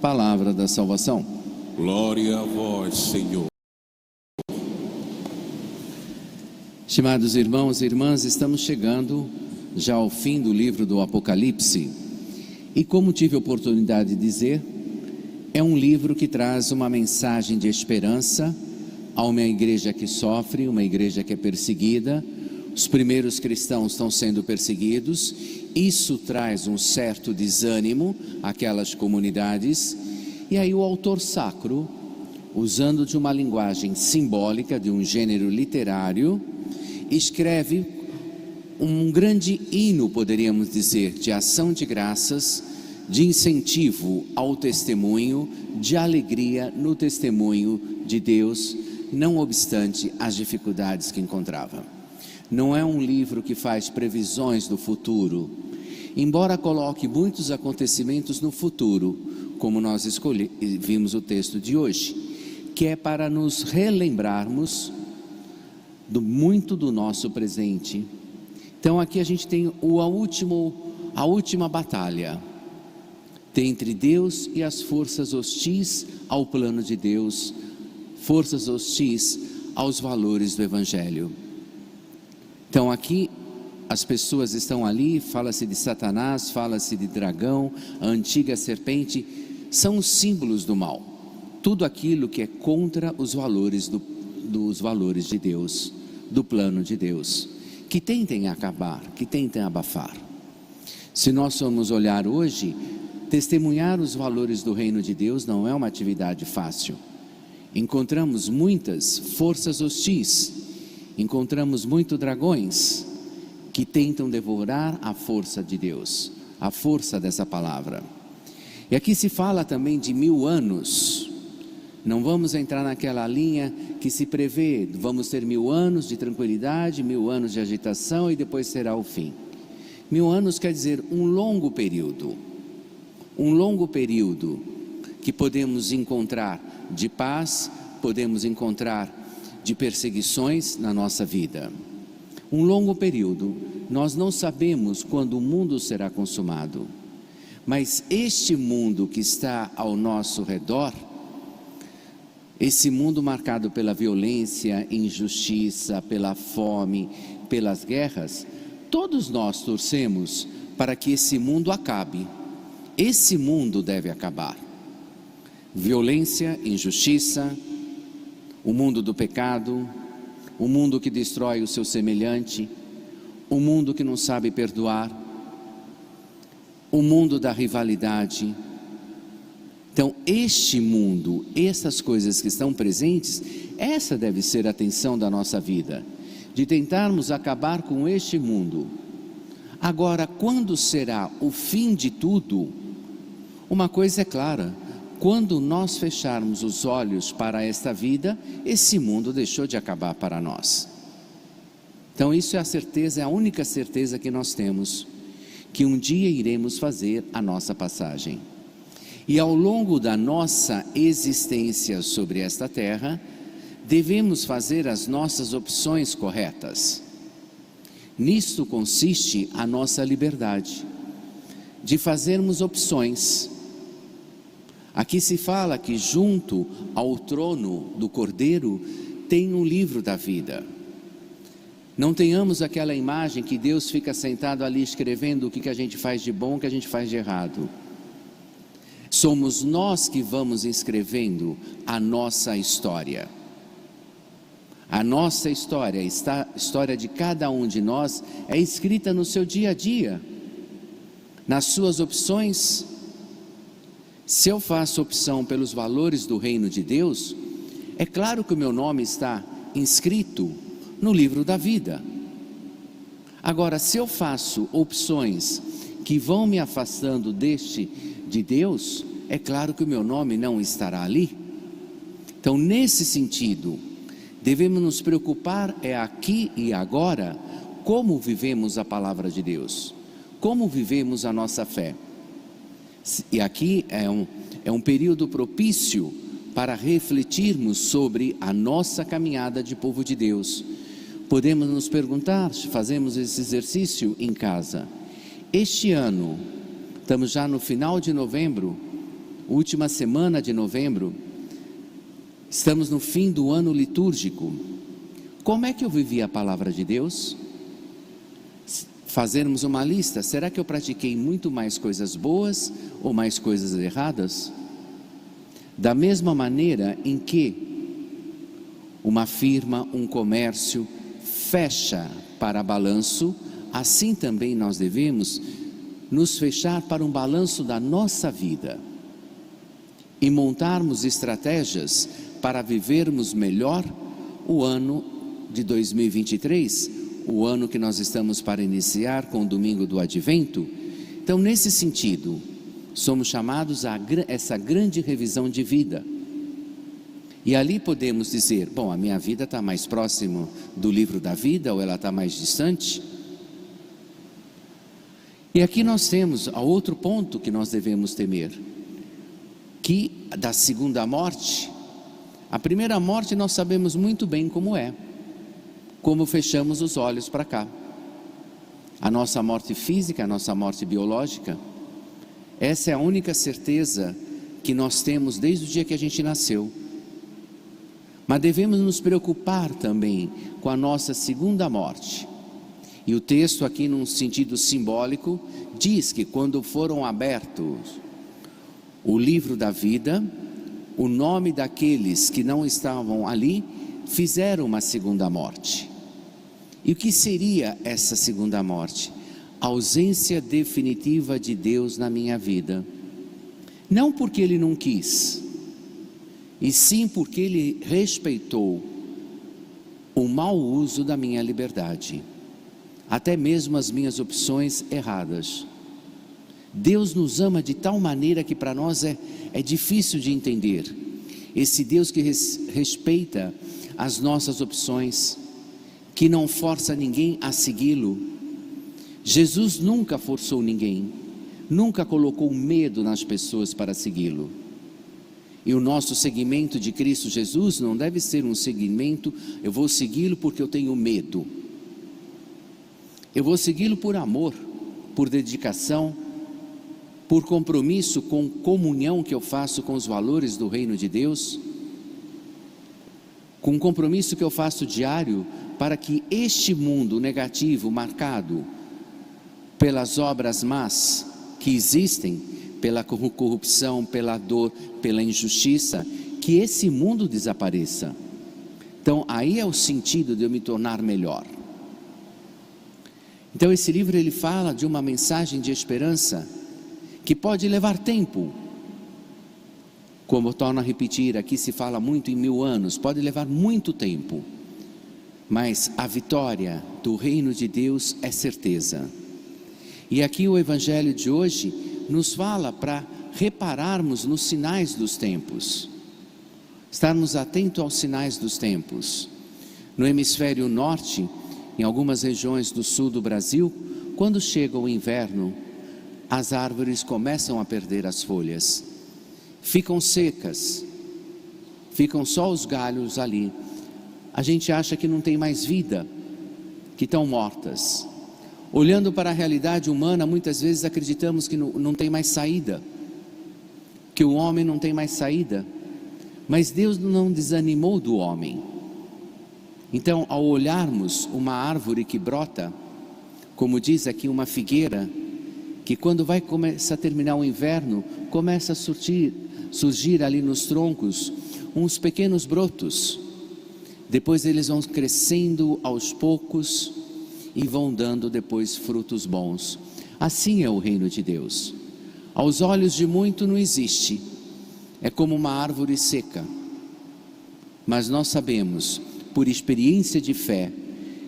palavra da salvação. Glória a vós, Senhor. Estimados irmãos e irmãs, estamos chegando já ao fim do livro do Apocalipse. E como tive a oportunidade de dizer, é um livro que traz uma mensagem de esperança a uma igreja que sofre, uma igreja que é perseguida. Os primeiros cristãos estão sendo perseguidos. Isso traz um certo desânimo àquelas comunidades. E aí o autor sacro, usando de uma linguagem simbólica, de um gênero literário, escreve um grande hino, poderíamos dizer, de ação de graças, de incentivo ao testemunho, de alegria no testemunho de Deus, não obstante as dificuldades que encontrava. Não é um livro que faz previsões do futuro, embora coloque muitos acontecimentos no futuro, como nós vimos o texto de hoje, que é para nos relembrarmos muito do nosso presente. Então aqui a gente tem a última batalha entre Deus e as forças hostis ao plano de Deus, forças hostis aos valores do Evangelho. Então aqui as pessoas estão ali, fala-se de Satanás, fala-se de dragão, a antiga serpente, são os símbolos do mal, tudo aquilo que é contra os valores dos valores de Deus, do plano de Deus, que tentem acabar, que tentem abafar. Se nós formos olhar hoje, testemunhar os valores do reino de Deus não é uma atividade fácil. Encontramos muitas forças hostis, encontramos muitos dragões que tentam devorar a força de Deus, a força dessa palavra. E aqui se fala também de 1000 anos. Não vamos entrar naquela linha que se prevê, vamos ter 1000 anos de tranquilidade, 1000 anos de agitação e depois será o fim. 1000 anos quer dizer um longo período que podemos encontrar de paz, podemos encontrar de perseguições na nossa vida. Um longo período, nós não sabemos quando o mundo será consumado, mas este mundo que está ao nosso redor, esse mundo marcado pela violência, injustiça, pela fome, pelas guerras, todos nós torcemos para que esse mundo acabe. Esse mundo deve acabar. Violência, injustiça, o mundo do pecado, o mundo que destrói o seu semelhante, o mundo que não sabe perdoar, o mundo da rivalidade. Então, este mundo, essas coisas que estão presentes, essa deve ser a atenção da nossa vida, de tentarmos acabar com este mundo. Agora, quando será o fim de tudo? Uma coisa é clara: quando nós fecharmos os olhos para esta vida, esse mundo deixou de acabar para nós. Então isso é a certeza, é a única certeza que nós temos, que um dia iremos fazer a nossa passagem. E ao longo da nossa existência sobre esta terra, devemos fazer as nossas opções corretas. Nisto consiste a nossa liberdade, de fazermos opções. Aqui se fala que junto ao trono do Cordeiro tem um livro da vida. Não tenhamos aquela imagem que Deus fica sentado ali escrevendo o que a gente faz de bom, o que a gente faz de errado. Somos nós que vamos escrevendo a nossa história. A nossa história, a história de cada um de nós é escrita no seu dia a dia, nas suas opções. Se eu faço opção pelos valores do reino de Deus, é claro que o meu nome está inscrito no livro da vida. Agora, se eu faço opções que vão me afastando de Deus, é claro que o meu nome não estará ali. Então, nesse sentido, devemos nos preocupar aqui e agora, como vivemos a palavra de Deus, como vivemos a nossa fé. E aqui é um período propício para refletirmos sobre a nossa caminhada de povo de Deus. Podemos nos perguntar, fazemos esse exercício em casa: este ano, estamos já no final de novembro, última semana de novembro, estamos no fim do ano litúrgico. Como é que eu vivi a palavra de Deus? Fazermos uma lista, será que eu pratiquei muito mais coisas boas ou mais coisas erradas? Da mesma maneira em que uma firma, um comércio fecha para balanço, assim também nós devemos nos fechar para um balanço da nossa vida e montarmos estratégias para vivermos melhor o ano de 2023, o ano que nós estamos para iniciar com o domingo do Advento. Então, nesse sentido, somos chamados a essa grande revisão de vida. E ali podemos dizer, bom, a minha vida está mais próximo do livro da vida ou ela está mais distante? E aqui nós temos outro ponto que nós devemos temer, que da segunda morte. A primeira morte nós sabemos muito bem como é, como fechamos os olhos para cá. A nossa morte física, a nossa morte biológica, essa é a única certeza que nós temos desde o dia que a gente nasceu. Mas devemos nos preocupar também com a nossa segunda morte. E o texto aqui, num sentido simbólico, diz que quando foram abertos o livro da vida, o nome daqueles que não estavam ali fizeram uma segunda morte. E o que seria essa segunda morte? A ausência definitiva de Deus na minha vida. Não porque Ele não quis, e sim porque Ele respeitou o mau uso da minha liberdade, até mesmo as minhas opções erradas. Deus nos ama de tal maneira que para nós é difícil de entender. Esse Deus que respeita as nossas opções, que não força ninguém a segui-lo. Jesus nunca forçou ninguém, nunca colocou medo nas pessoas para segui-lo. E o nosso seguimento de Cristo Jesus não deve ser um seguimento, eu vou segui-lo porque eu tenho medo. Eu vou segui-lo por amor, por dedicação, por compromisso com comunhão que eu faço com os valores do reino de Deus, com um compromisso que eu faço diário para que este mundo negativo, marcado pelas obras más que existem, pela corrupção, pela dor, pela injustiça, que esse mundo desapareça. Então aí é o sentido de eu me tornar melhor. Então esse livro ele fala de uma mensagem de esperança que pode levar tempo. Como eu torno a repetir, aqui se fala muito em 1000 anos, pode levar muito tempo. Mas a vitória do reino de Deus é certeza. E aqui o evangelho de hoje nos fala para repararmos nos sinais dos tempos. Estarmos atentos aos sinais dos tempos. No hemisfério norte, em algumas regiões do sul do Brasil, quando chega o inverno, as árvores começam a perder as folhas, ficam secas, ficam só os galhos ali. A gente acha que não tem mais vida, que estão mortas. Olhando para a realidade humana, muitas vezes acreditamos que não tem mais saída, que o homem não tem mais saída, mas Deus não desanimou do homem. Então, ao olharmos uma árvore que brota, como diz aqui uma figueira, que quando vai começar a terminar o inverno, começa a surgir ali nos troncos uns pequenos brotos. Depois eles vão crescendo aos poucos e vão dando depois frutos bons. Assim é o reino de Deus. Aos olhos de muito não existe, é como uma árvore seca. Mas nós sabemos, por experiência de fé,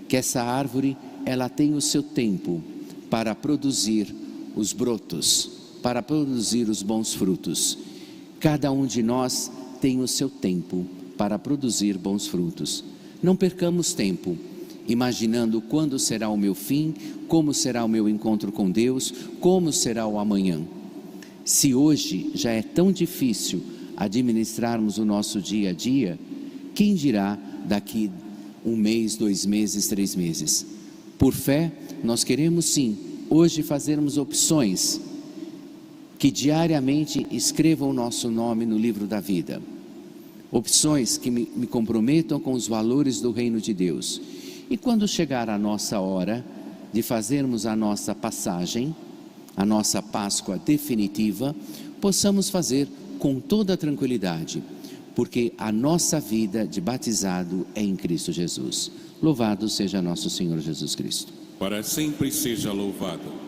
que essa árvore, ela tem o seu tempo para produzir os brotos, para produzir os bons frutos. Cada um de nós tem o seu tempo para produzir bons frutos. Não percamos tempo imaginando quando será o meu fim, como será o meu encontro com Deus, como será o amanhã. Se hoje já é tão difícil administrarmos o nosso dia a dia, quem dirá daqui 1 mês, 2 meses, 3 meses? Por fé, nós queremos sim, hoje fazermos opções que diariamente escreva o nosso nome no livro da vida. Opções que me comprometam com os valores do reino de Deus. E quando chegar a nossa hora de fazermos a nossa passagem, a nossa Páscoa definitiva, possamos fazer com toda tranquilidade, porque a nossa vida de batizado é em Cristo Jesus. Louvado seja nosso Senhor Jesus Cristo. Para sempre seja louvado.